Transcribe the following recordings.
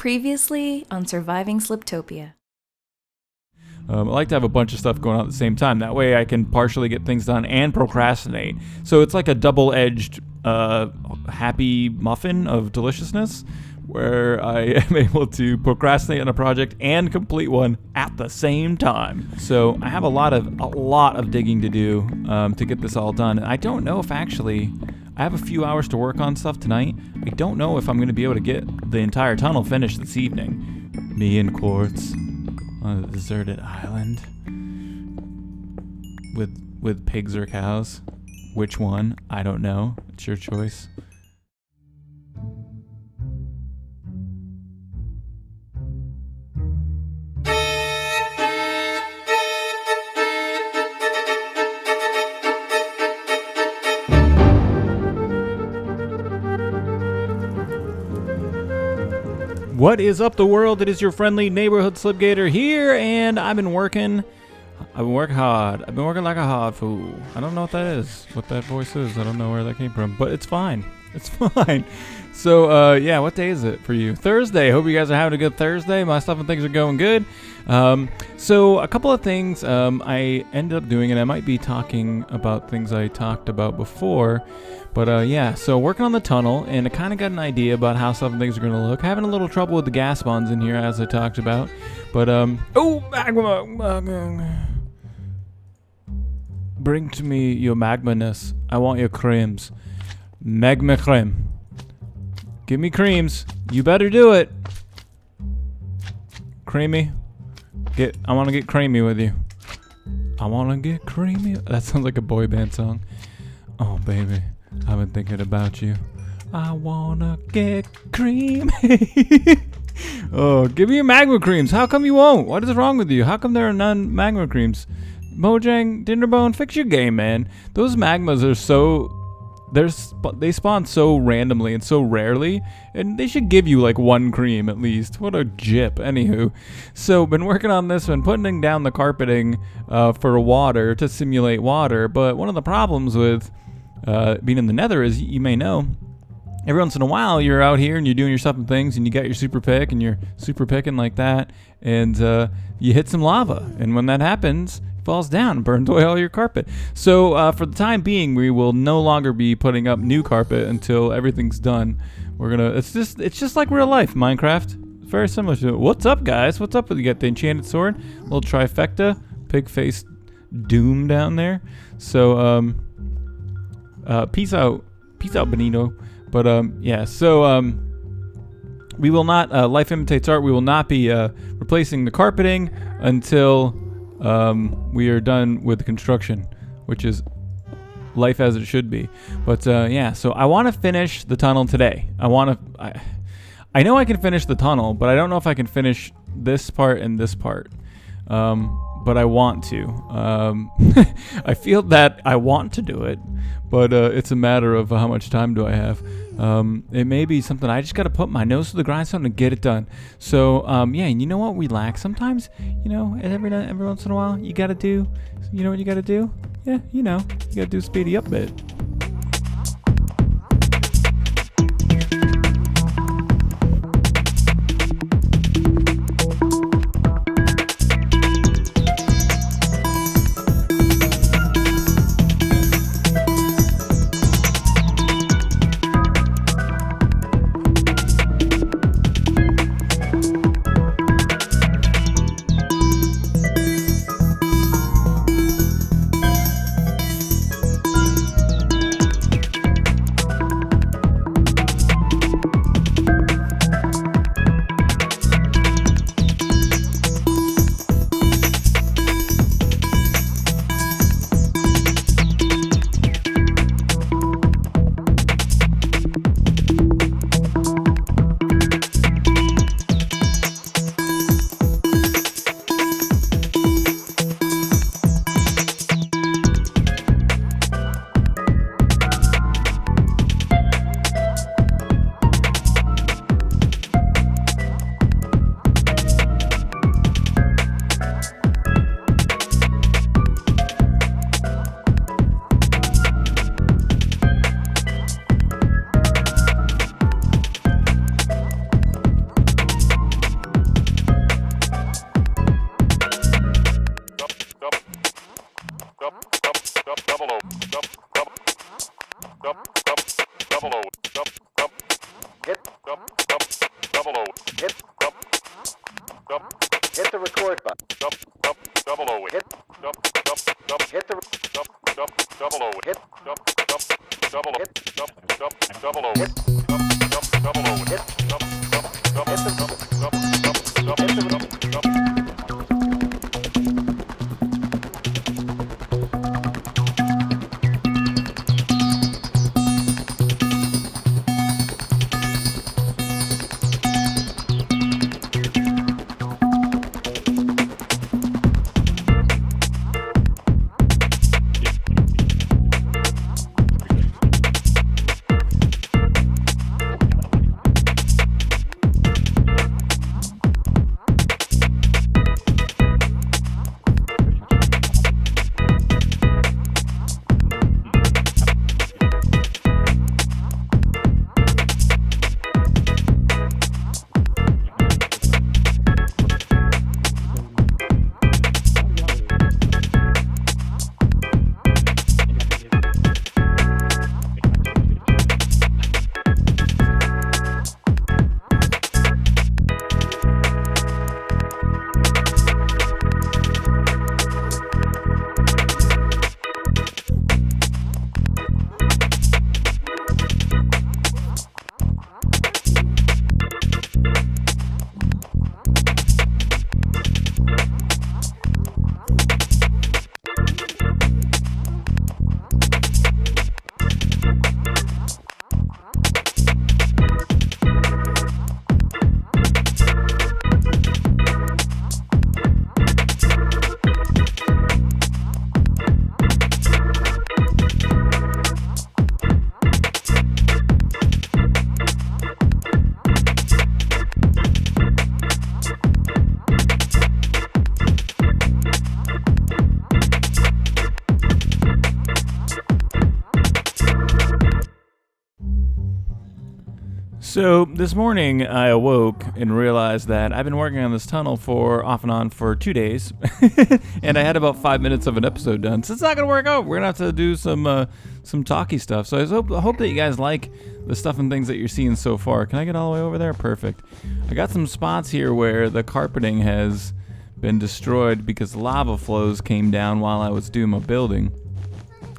Previously on Surviving Sliptopia. I like to have a bunch of stuff going on at the same time. That way I can partially get things done and procrastinate. So it's like a double-edged happy muffin of deliciousness where I am able to procrastinate on a project and complete one at the same time. So I have a lot of digging to do to get this all done. I don't know if actually I have a few hours to work on stuff tonight. I don't know if I'm going to be able to get the entire tunnel finished this evening. Me and Quartz on a deserted island with pigs or cows. Which one? I don't know. It's your choice. What is up, the world? It is your friendly neighborhood Slipgator here, and I've been working hard. I've been working like a hard fool. I don't know what that is, what that voice is. I don't know where that came from, but it's fine. It's fine. So, yeah, what day is it for you? Thursday. Hope you guys are having a good Thursday. My stuff and things are going good. So a couple of things I ended up doing, and I might be talking about things I talked about before. But yeah, so working on the tunnel, and I kind of got an idea about how some things are going to look. Having a little trouble with the gas bonds in here, as I talked about. But, oh, magma. Bring to me your magma-ness. I want your creams. Magma cream. Give me creams. You better do it. Creamy. I want to get creamy with you. I want to get creamy. That sounds like a boy band song. Oh, baby. I've been thinking about you. I want to get creamy. Oh, give me your magma creams. How come you won't? What is wrong with you? How come there are none magma creams? Mojang, Dinderbone, fix your game, man. Those magmas are so... They spawn so randomly and so rarely, and they should give you like one cream at least. What a jip. Anywho, so been working on this one, putting down the carpeting for water to simulate water. But one of the problems with being in the nether is, you may know, every once in a while you're out here and you're doing your stuff and things, and you got your super pick and you're super picking like that, and you hit some lava, and when that happens, falls down and burns away all your carpet. So for the time being, we will no longer be putting up new carpet until everything's done. It's just like real life Minecraft. Very similar to it. What's up, guys? What's up with you? Got the enchanted sword, little trifecta, pig face doom down there. So peace out Benito. But yeah, so we will not life imitates art. We will not be replacing the carpeting until we are done with the construction, which is life as it should be. But yeah, so I want to finish the tunnel today. I know I can finish the tunnel, but I don't know if I can finish this part and this part. But I want to. I feel that I want to do it, but it's a matter of how much time do I have. It may be something I just got to put my nose to the grindstone and get it done. So yeah, and you know what we lack sometimes? You know, every once in a while, you got to do. You know what you got to do? Yeah, you know, you got to do a speedy up bit. Hit the record button. Double O. Hit Hit the double O. hit Double O. hit Double O. hit Double O. hit So this morning I awoke and realized that I've been working on this tunnel for off and on for 2 days, and I had about 5 minutes of an episode done. So it's not gonna work out. We're gonna have to do some talky stuff. So I hope that you guys like the stuff and things that you're seeing so far. Can I get all the way over there? Perfect. I got some spots here where the carpeting has been destroyed because lava flows came down while I was doing my building.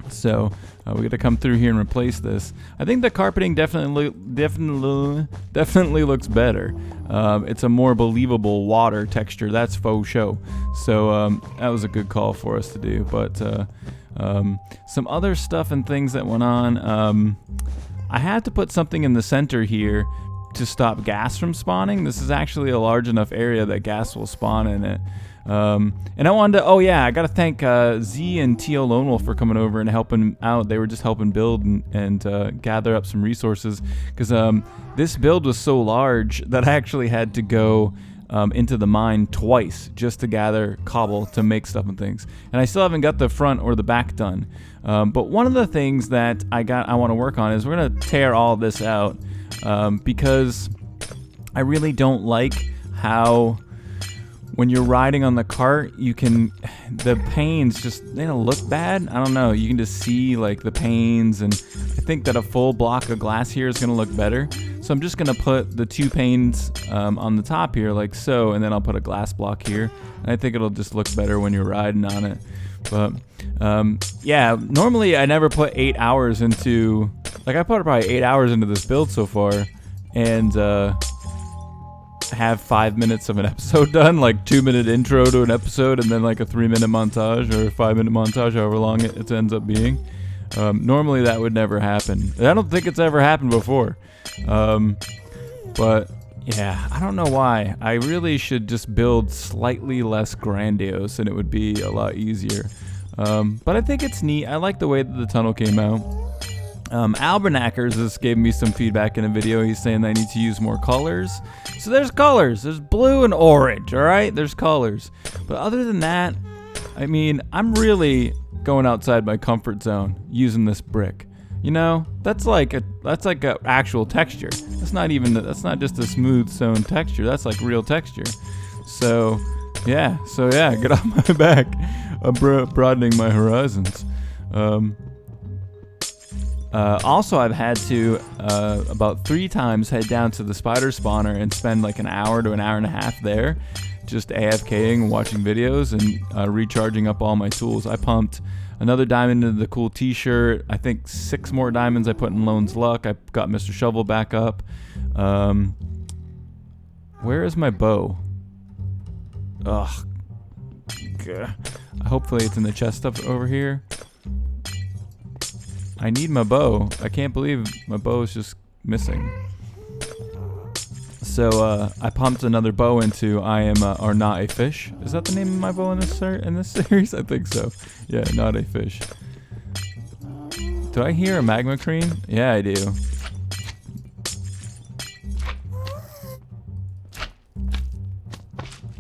So we got to come through here and replace this. I think the carpeting definitely looks better. It's a more believable water texture. That's faux show. So that was a good call for us to do. But some other stuff and things that went on. I had to put something in the center here to stop gas from spawning. This is actually a large enough area that gas will spawn in it. And I wanted to, I got to thank Z and T.O. Lone Wolf for coming over and helping out. They were just helping build and gather up some resources, because this build was so large that I actually had to go into the mine twice just to gather cobble to make stuff and things. And I still haven't got the front or the back done. But one of the things that I want to work on is we're going to tear all this out, because I really don't like how when you're riding on the cart, the panes they don't look bad. I don't know. You can just see like the panes, and I think that a full block of glass here is going to look better. So I'm just going to put the 2 panes on the top here like so, and then I'll put a glass block here. And I think it'll just look better when you're riding on it. But normally I never put 8 hours into, I put probably 8 hours into this build so far, and have 5 minutes of an episode done, like 2-minute intro to an episode, and then like a 3-minute montage or a 5-minute montage, however long it ends up being. Normally that would never happen. I don't think it's ever happened before. But yeah, I don't know why. I really should just build slightly less grandiose and it would be a lot easier. But I think it's neat. I like the way that the tunnel came out. Albernackers just gave me some feedback in a video. He's saying that I need to use more colors. So there's colors. There's blue and orange, all right? There's colors. But other than that, I mean, I'm really going outside my comfort zone using this brick. You know, that's like a actual texture. That's not just a smooth stone texture. That's like real texture. So yeah, get off my back. I'm broadening my horizons. Also, I've had to about 3 times head down to the spider spawner and spend like an hour to an hour and a half there, just AFKing, watching videos, and recharging up all my tools. I pumped another diamond into the cool t-shirt. I think 6 more diamonds I put in Lone's Luck. I got Mr. Shovel back up. Where is my bow? Ugh. Gah. Hopefully it's in the chest up over here. I need my bow. I can't believe my bow is just missing. So I pumped another bow into I am or not a fish. Is that the name of my bow in this series? I think so. Yeah, not a fish. Do I hear a magma cream? Yeah, I do.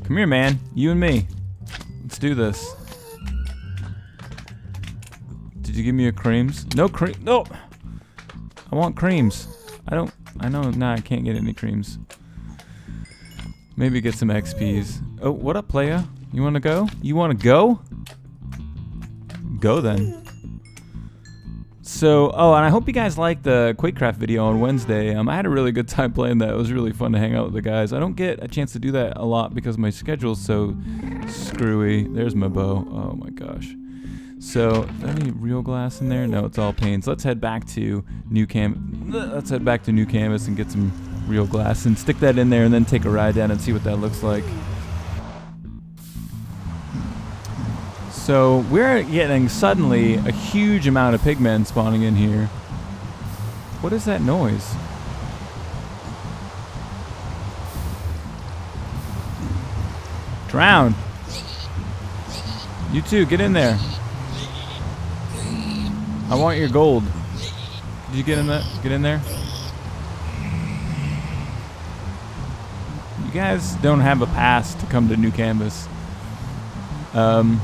Come here, man. You and me. Let's do this. Did you give me a creams? No cream. No. I want creams. I know. Nah, I can't get any creams. Maybe get some XPs. Oh, what up, playa? You want to go? You want to go? Go then. So, oh, and I hope you guys liked the Quakecraft video on Wednesday. I had a really good time playing that. It was really fun to hang out with the guys. I don't get a chance to do that a lot because my schedule's so screwy. There's my bow. Oh my gosh. So, is there any real glass in there? No, it's all panes. Let's head back to New Canvas and get some real glass and stick that in there and then take a ride down and see what that looks like. So we're getting suddenly a huge amount of pigmen spawning in here. What is that noise? Drown. You too, get in there. I want your gold. Did you get in that? Get in there. You guys don't have a pass to come to New Canvas. And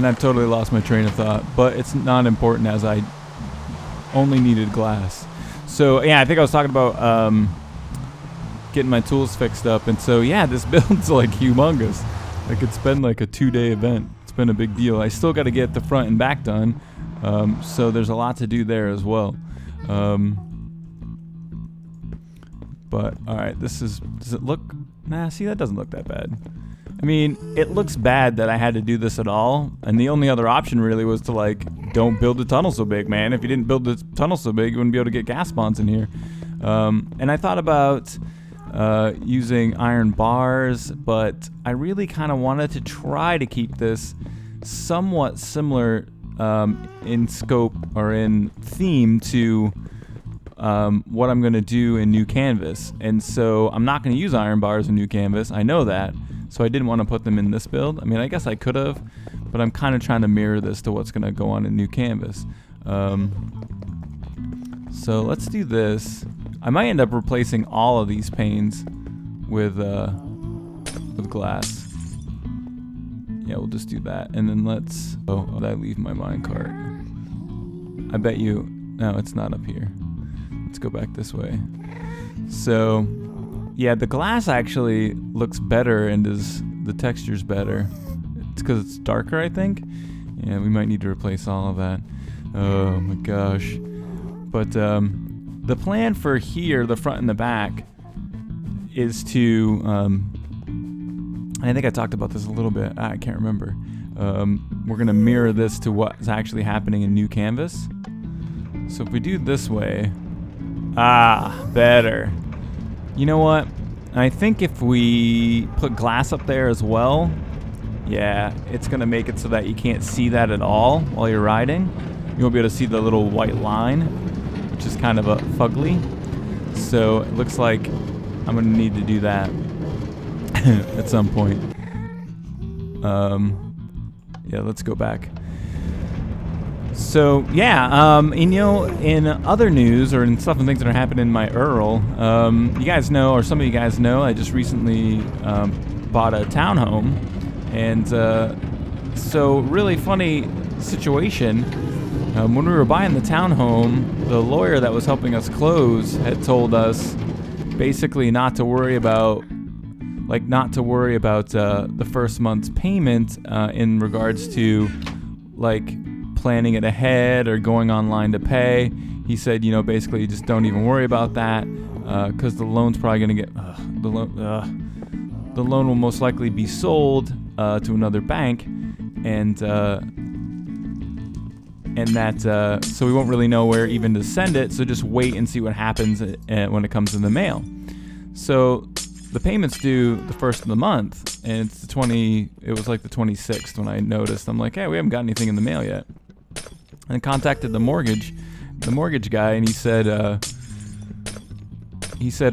I've totally lost my train of thought, but it's not important as I only needed glass. So yeah, I think I was talking about getting my tools fixed up, and so yeah, this build's like humongous. Like it's been like a 2-day event. It's been a big deal. I still got to get the front and back done, so there's a lot to do there as well. But all right, does it look? Nah, see, that doesn't look that bad. I mean, it looks bad that I had to do this at all, and the only other option really was to like, don't build the tunnel so big, man. If you didn't build the tunnel so big, you wouldn't be able to get gas spawns in here. And I thought about using iron bars, but I really kind of wanted to try to keep this somewhat similar in scope or in theme to what I'm going to do in New Canvas. And so I'm not going to use iron bars in New Canvas. I know that. So I didn't want to put them in this build. I mean, I guess I could have, but I'm kind of trying to mirror this to what's going to go on in New Canvas. So let's do this. I might end up replacing all of these panes with glass. Yeah, we'll just do that. And then let's... Oh, did I leave my minecart? I bet you... No, it's not up here. Let's go back this way. So... Yeah, the glass actually looks better and the texture's better. It's because it's darker, I think. Yeah, we might need to replace all of that. Oh my gosh. But the plan for here, the front and the back, is to... I think I talked about this a little bit. I can't remember. We're going to mirror this to what's actually happening in New Canvas. So if we do it this way... better. You know what? I think if we put glass up there as well, yeah, it's going to make it so that you can't see that at all while you're riding. You won't be able to see the little white line, which is kind of a fugly. So it looks like I'm going to need to do that at some point. Yeah, let's go back. So yeah, and, you know, in other news or in stuff and things that are happening in my URL, you guys know, or some of you guys know, I just recently bought a townhome, and so really funny situation. When we were buying the townhome, the lawyer that was helping us close had told us basically not to worry about the first month's payment in regards to like planning it ahead or going online to pay. He said, you know, basically just don't even worry about that because the loan's probably going to get the loan will most likely be sold to another bank, and that so we won't really know where even to send it. So just wait and see what happens when it comes in the mail. So the payment's due the first of the month, and it's it was like the 26th when I noticed. I'm like, hey, we haven't got anything in the mail yet. And I contacted the mortgage guy, and he said,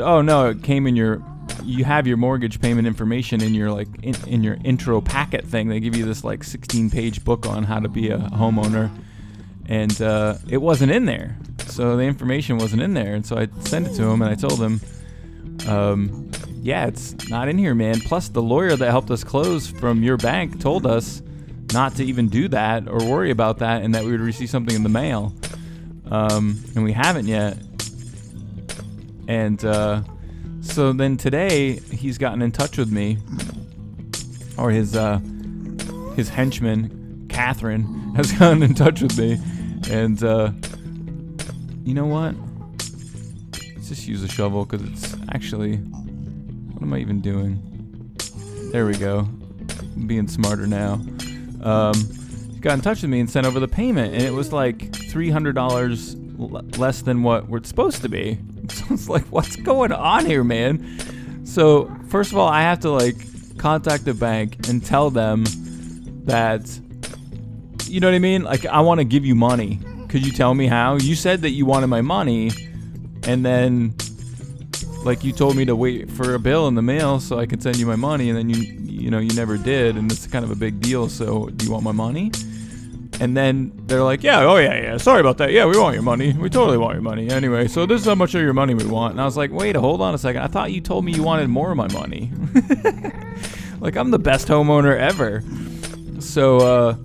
oh no, it came in you have your mortgage payment information in your in your intro packet thing. They give you this like 16-page book on how to be a homeowner, and it wasn't in there. So the information wasn't in there, and so I sent it to him, and I told him, yeah, it's not in here, man. Plus, the lawyer that helped us close from your bank told us not to even do that or worry about that, and that we would receive something in the mail. And we haven't yet. And so then today, he's gotten in touch with me, or his henchman, Catherine, has gotten in touch with me, and you know what? Let's just use a shovel because it's actually... What am I even doing? There we go. I'm being smarter now. He got in touch with me and sent over the payment, and it was like $300 less than what we're supposed to be. So it's like, what's going on here, man? So first of all, I have to like contact the bank and tell them that, you know what I mean? Like, I want to give you money. Could you tell me how? You said that you wanted my money, and then like you told me to wait for a bill in the mail so I could send you my money, and then you never did, and it's kind of a big deal. So do you want my money? And then they're like, yeah, sorry about that. Yeah, we want your money. We totally want your money. Anyway, so this is how much of your money we want. And I was like, wait, hold on a second. I thought you told me you wanted more of my money. Like, I'm the best homeowner ever. So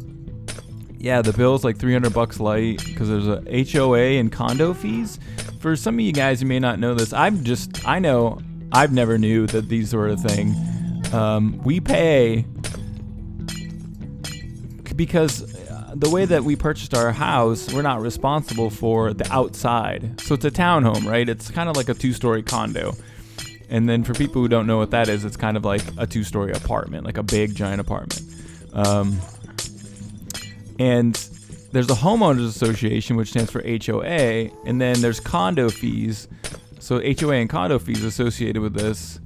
yeah, the bill's like $300 light because there's a HOA and condo fees. For some of you guys who may not know this, I've never knew that these were a thing. We pay because the way that we purchased our house, we're not responsible for the outside. So it's a townhome, right? It's kind of like a 2-story condo. And then for people who don't know what that is, it's kind of like a 2-story apartment, like a big giant apartment. And there's the homeowners association, which stands for HOA, and then there's condo fees. So HOA and condo fees associated with this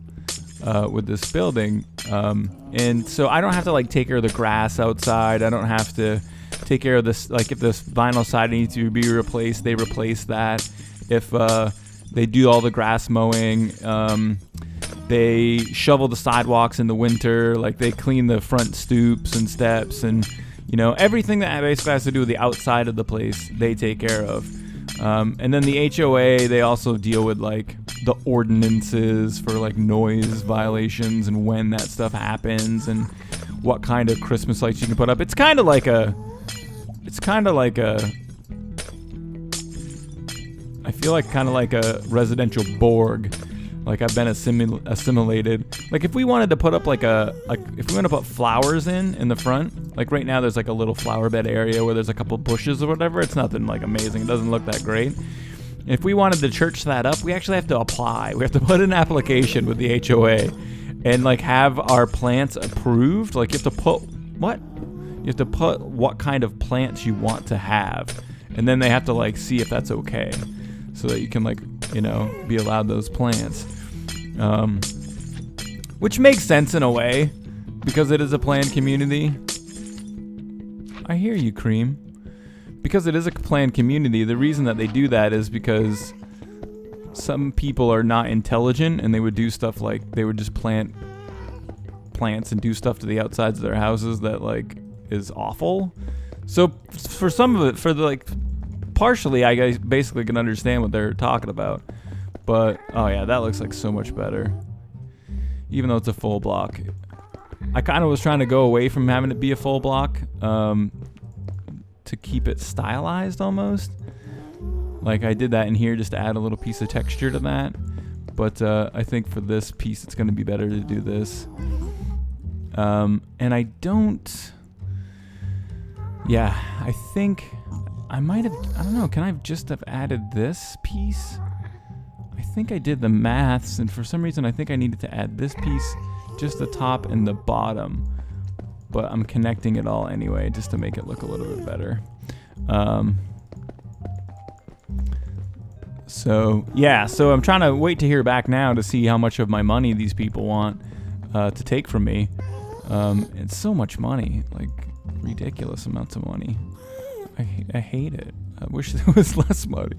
building. And so I don't have to like take care of the grass outside. I don't have to take care of this. Like if this vinyl siding needs to be replaced, they replace that. If they do all the grass mowing, they shovel the sidewalks in the winter. Like they clean the front stoops and steps, and everything that basically has to do with the outside of the place, they take care of. And then the HOA, they also deal with like the ordinances for like noise violations and when that stuff happens and what kind of Christmas lights you can put up. It's kind of like a I feel like kind of like a residential Borg. Like I've been assimilated. Like if we wanted to put up if we want to put flowers in the front, like right now there's like a little flower bed area where there's a couple bushes or whatever. It's nothing like amazing. It doesn't look that great. If we wanted to church that up, we actually have to apply. We have to put an application with the HOA and like have our plants approved. Like you have to put what kind of plants you want to have, and then they have to like see if that's okay, so that you can like be allowed those plants. Which makes sense in a way because it is a planned community. I hear you, Cream. Because it is a planned community, the reason that they do that is because some people are not intelligent, and they would do stuff like they would just plant plants and do stuff to the outsides of their houses that like is awful. So for some of it, partially, I guys basically can understand what they're talking about. But oh yeah, that looks like so much better. Even though it's a full block, I kind of was trying to go away from having it be a full block. To keep it stylized almost. Like I did that in here just to add a little piece of texture to that. But I think for this piece it's going to be better to do this. And I don't... Yeah, I think I might have, I don't know, can I just have added this piece? I think I did the maths, and for some reason I think I needed to add this piece, just the top and the bottom. But I'm connecting it all anyway, just to make it look a little bit better. So I'm trying to wait to hear back now to see how much of my money these people want to take from me. It's so much money, like ridiculous amounts of money. I hate it. I wish there was less money.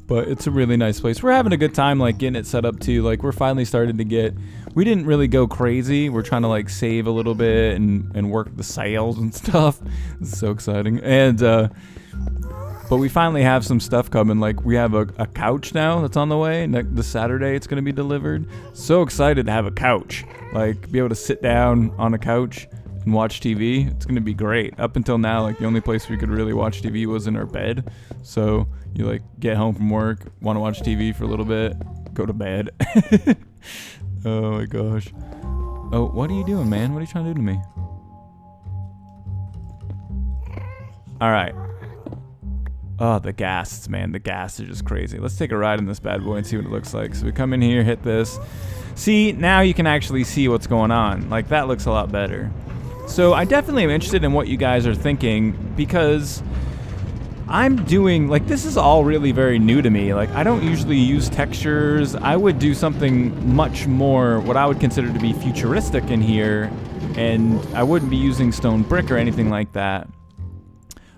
But it's a really nice place. We're having a good time, like, getting it set up too. Like, we're finally starting to get... We didn't really go crazy. We're trying to, like, save a little bit and work the sales and stuff. It's so exciting. And, but we finally have some stuff coming. Like, we have a couch now that's on the way. This Saturday it's going to be delivered. So excited to have a couch. Like, be able to sit down on a couch and watch TV. It's going to be great. Up until now, like, the only place we could really watch TV was in our bed. So... You like get home from work, want to watch TV for a little bit, go to bed. Oh my gosh. Oh, what are you doing, man? What are you trying to do to me? All right. Oh, the ghasts, man. The ghasts are just crazy. Let's take a ride in this bad boy and see what it looks like. So we come in here, hit this. See, now you can actually see what's going on. Like, that looks a lot better. So I definitely am interested in what you guys are thinking, because... I'm doing, like, this is all really very new to me. Like, I don't usually use textures. I would do something much more, what I would consider to be futuristic in here, and I wouldn't be using stone brick or anything like that.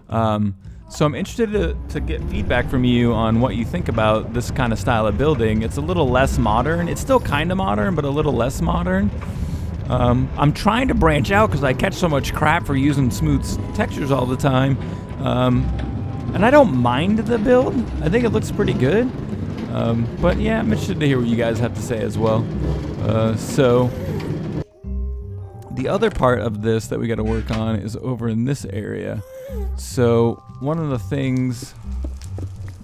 So I'm interested to get feedback from you on what you think about this kind of style of building. It's a little less modern. It's still kind of modern, but a little less modern. I'm trying to branch out because I catch so much crap for using smooth textures all the time. And I don't mind the build. I think it looks pretty good. But yeah, I'm interested to hear what you guys have to say as well. So the other part of this that we got to work on is over in this area. So one of the things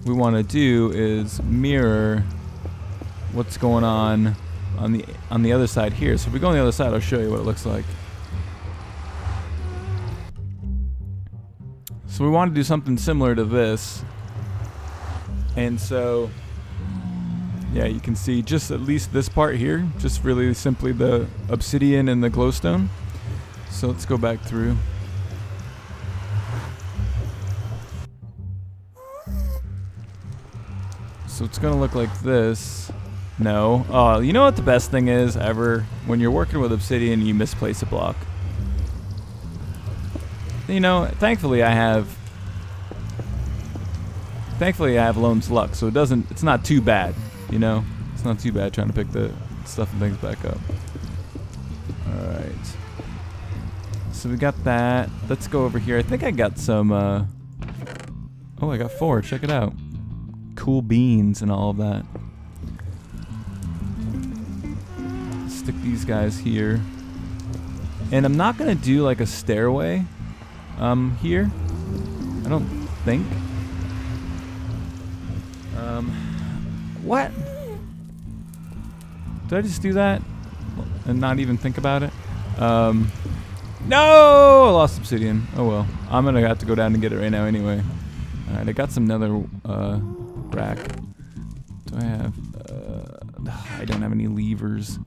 we want to do is mirror what's going on the other side here. So if we go on the other side, I'll show you what it looks like. So we want to do something similar to this. And so, yeah, you can see just at least this part here, just really simply the obsidian and the glowstone. So let's go back through. So it's going to look like this. No. Oh, you know what the best thing is ever? When you're working with obsidian, you misplace a block. You know, thankfully I have Lone's luck, so it's not too bad, you know? It's not too bad trying to pick the stuff and things back up. Alright. So we got that. Let's go over here. I think I got some, oh, I got 4. Check it out. Cool beans and all of that. Stick these guys here. And I'm not going to do like a stairway. Here, I don't think. What? Did I just do that and not even think about it? No, I lost obsidian. Oh well, I'm gonna have to go down and get it right now anyway. All right, I got some nether rack. Do I have? I don't have any levers.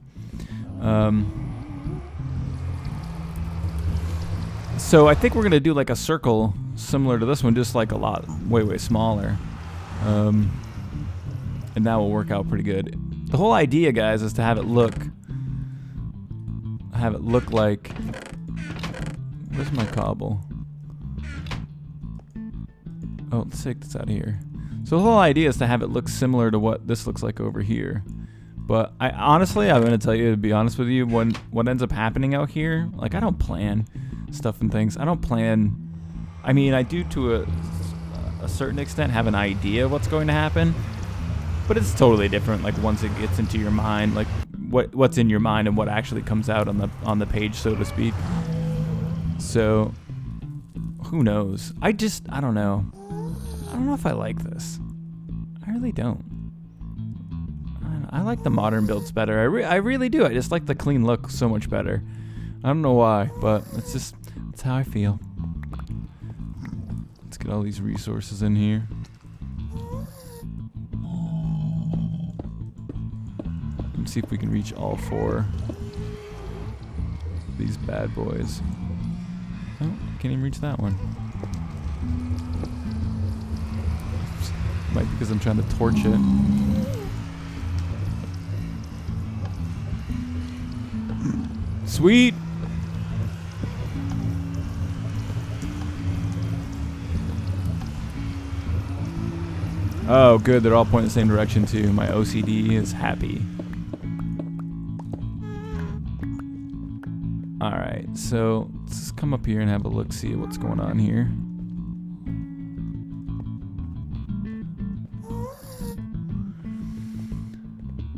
So I think we're gonna do like a circle similar to this one, just like a lot, way smaller, and that will work out pretty good. The whole idea, guys, is to have it look like. Where's my cobble? Oh, let's take this out of here. So the whole idea is to have it look similar to what this looks like over here. But I'm gonna tell you, to be honest with you, what ends up happening out here, like, I don't plan stuff and things. I don't plan. I mean, I do to a certain extent have an idea of what's going to happen, but it's totally different. Like, once it gets into your mind, like what's in your mind and what actually comes out on the page, so to speak. So who knows? I don't know. I don't know if I like this. I really don't. I like the modern builds better. I really do. I just like the clean look so much better. I don't know why, but it's how I feel. Let's get all these resources in here. Let's see if we can reach all 4 of these bad boys. Oh, can't even reach that one. Might be because I'm trying to torch it. Sweet! Oh, good. They're all pointing the same direction, too. My OCD is happy. Alright, so let's just come up here and have a look, see what's going on here.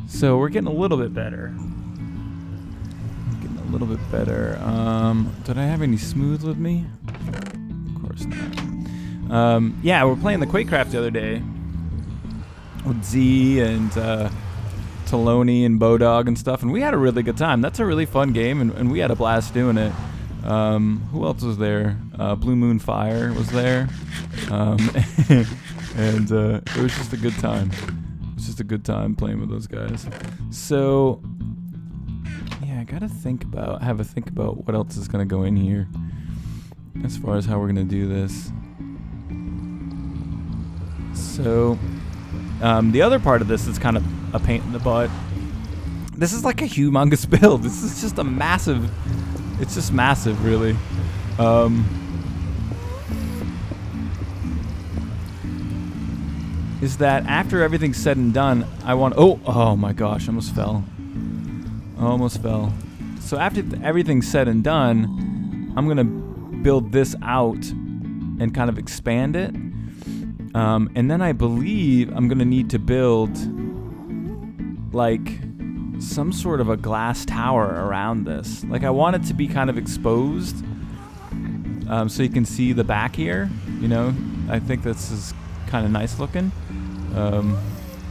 So we're getting a little bit better. Getting a little bit better. Did I have any smooth with me? Of course not. Yeah, we're playing the Quakecraft the other day with Z and Taloni and Bodog and stuff, and we had a really good time. That's a really fun game, and we had a blast doing it. Who else was there? Blue Moon Fire was there, and it was just a good time. It was just a good time playing with those guys. So yeah, I gotta have a think about what else is gonna go in here as far as how we're gonna do this. So the other part of this is kind of a pain in the butt. This is like a humongous build. This is just a massive. It's just massive, really. Is that after everything's said and done, I want. Oh my gosh! Almost fell. Almost fell. So after everything's said and done, I'm gonna build this out and kind of expand it. And then I believe I'm gonna need to build like some sort of a glass tower around this. Like I want it to be kind of exposed, so you can see the back here. You know, I think this is kind of nice looking,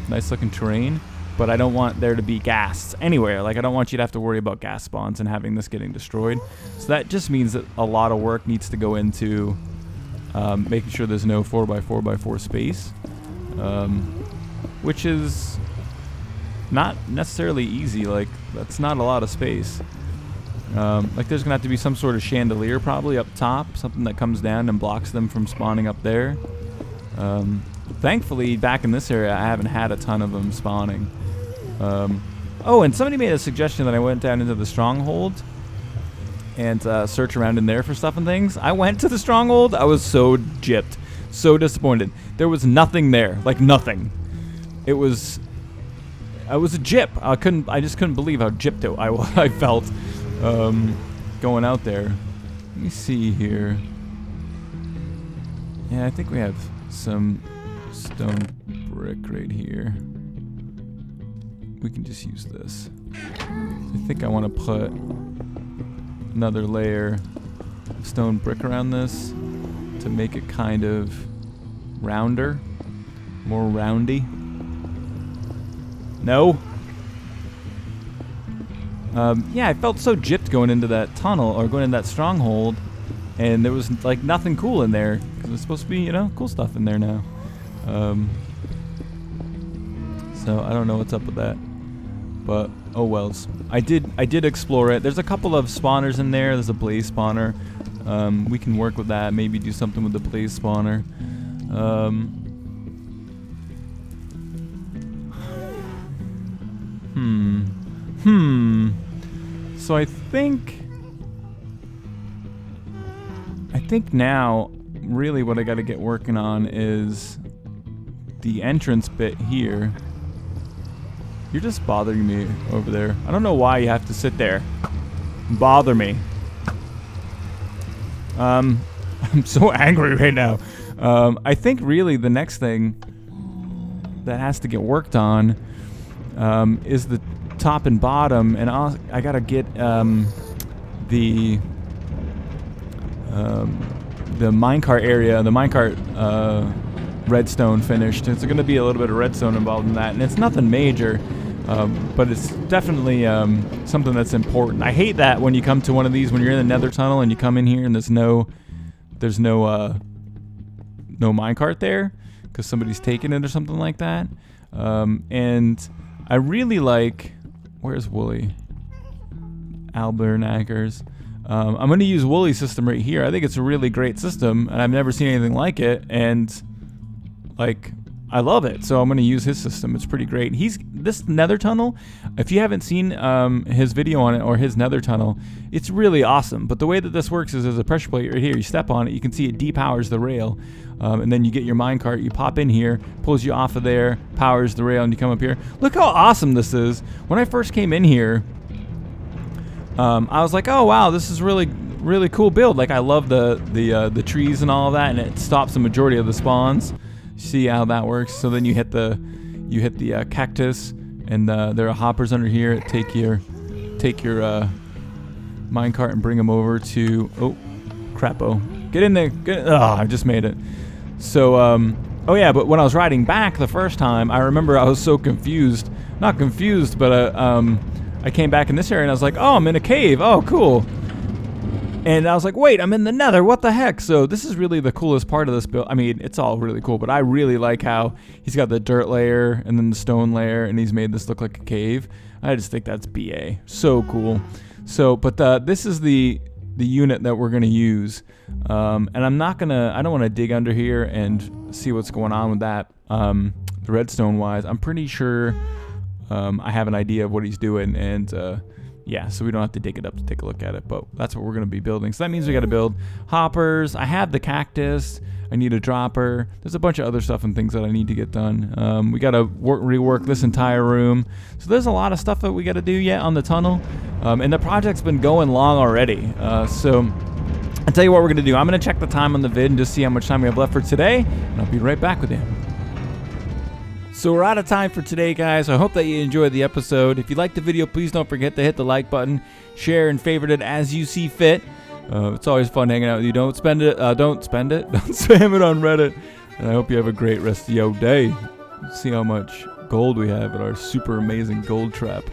nice looking terrain. But I don't want there to be ghasts anywhere. Like I don't want you to have to worry about ghast spawns and having this getting destroyed. So that just means that a lot of work needs to go into making sure there's no 4x4x4 space, which is not necessarily easy. Like that's not a lot of space. Like there's gonna have to be some sort of chandelier probably up top, something that comes down and blocks them from spawning up there. Thankfully back in this area I haven't had a ton of them spawning. Oh, and somebody made a suggestion that I went down into the stronghold and search around in there for stuff and things. I went to the stronghold. I was so gypped, so disappointed. There was nothing there, like nothing. I was a gyp. I just couldn't believe how gypped I felt going out there. Let me see here. Yeah, I think we have some stone brick right here. We can just use this. I think I want to put another layer of stone brick around this to make it kind of rounder, more roundy. No? Yeah, I felt so gypped going into that tunnel, or going into that stronghold, and there was like nothing cool in there, because there's supposed to be, you know, cool stuff in there now. So I don't know what's up with that, but oh wells. I did explore it. There's a couple of spawners in there. There's a blaze spawner. We can work with that. Maybe do something with the blaze spawner. So I think now really what I got to get working on is the entrance bit here. You're just bothering me over there. I don't know why you have to sit there and bother me. I'm so angry right now. I think really the next thing that has to get worked on is the top and bottom, and I gotta get the minecart area, the minecart redstone finished. There's going to be a little bit of redstone involved in that, and it's nothing major, but it's definitely something that's important. I hate that when you come to one of these, when you're in the nether tunnel and you come in here and there's no no minecart there because somebody's taken it or something like that. And I really like, where's Wooly? Albernackers. I'm going to use Wooly's system right here. I think it's a really great system, and I've never seen anything like it, and like I love it. So I'm going to use his system. It's pretty great. This nether tunnel, if you haven't seen his video on it or his nether tunnel, it's really awesome. But the way that this works is there's a pressure plate right here. You step on it, you can see it depowers the rail, and then you get your minecart, you pop in here, pulls you off of there, powers the rail, and you come up here. Look how awesome this is. When I first came in here, I was like, oh wow, this is really cool build. Like I love the trees and all of that, and it stops the majority of the spawns. See how that works? So then you hit the cactus, and there are hoppers under here. Take your minecart and bring them over to crapo. Get in there. I just made it. So oh yeah, but when I was riding back the first time, I remember I was so confused. Not confused, but I came back in this area and I was like, oh, I'm in a cave. Oh, cool. And I was like, wait, I'm in the nether. What the heck? So this is really the coolest part of this build. I mean, it's all really cool, but I really like how he's got the dirt layer and then the stone layer, and he's made this look like a cave. I just think that's BA. So cool. So, but this is the unit that we're going to use. And I don't want to dig under here and see what's going on with that, the redstone wise. I'm pretty sure I have an idea of what he's doing, and yeah, so we don't have to dig it up to take a look at it, but that's what we're going to be building. So that means we got to build hoppers. I have the cactus. I need a dropper. There's a bunch of other stuff and things that I need to get done. We got to rework this entire room. So there's a lot of stuff that we got to do yet on the tunnel, and the project's been going long already. So I'll tell you what we're going to do. I'm going to check the time on the vid and just see how much time we have left for today, and I'll be right back with you. So we're out of time for today, guys. I hope that you enjoyed the episode. If you liked the video, please don't forget to hit the like button, share and favorite it as you see fit. It's always fun hanging out with you. Don't spend it. Don't spend it. Don't spam it on Reddit. And I hope you have a great rest of your day. See how much gold we have at our super amazing gold trap.